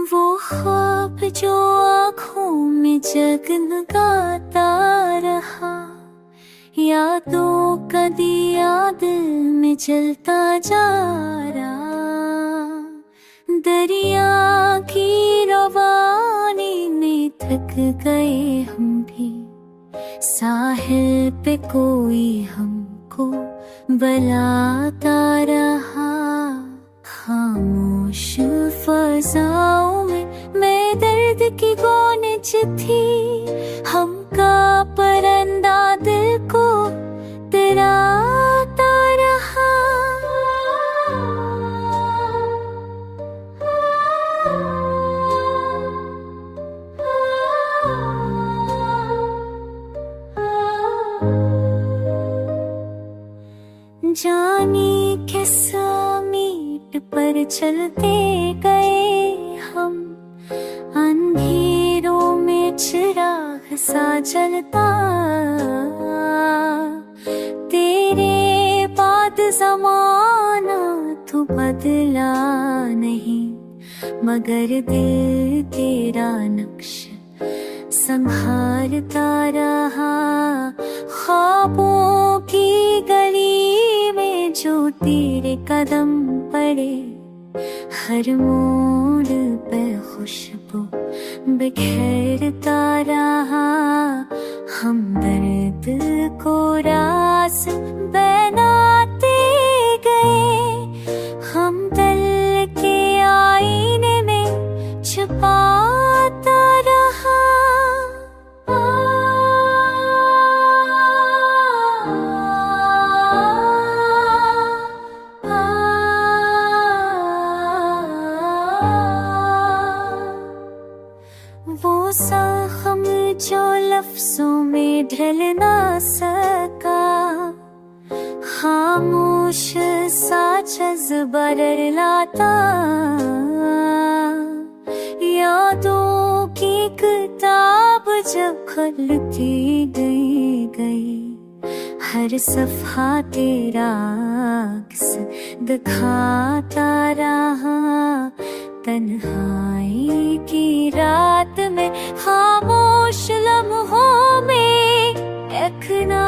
वो ख्वाब जो आँखों में जगमगाता रहा, यादों का दिया दिल में जलता जा रहा। दरिया की रवानी में थक गए हम भी, साहिल पे कोई हमको बुलाता रहा। खामोश फज़ाओं में मैं दर्द की गूंज थी, हमका परिंदा दिल को डराता रहा। जानी किस मीट पर चलते गए हम, अंधेरों में चिराग सा जलता। तेरे बाद ज़माना तो बदला नहीं, मगर दिल तेरा नक्श संभालता रहा। ख्वाबों की गली में जो तेरे कदम पड़े, हर मोड़ पे खुशबू बिखेरता रहा। हम दर्द को रास बनाते गए, हम दिल के आईने में छुपाता रहा। वो ज़ख्म जो लफ्ज़ों में ढल ना सका, खामोश सा जज़्बा रड़लाता। यादों की किताब जब खुलती गई, हर सफ़हा तेरा अक्स दिखाता रहा। तन्हाई की रात में खामोश लम्हों में एक ना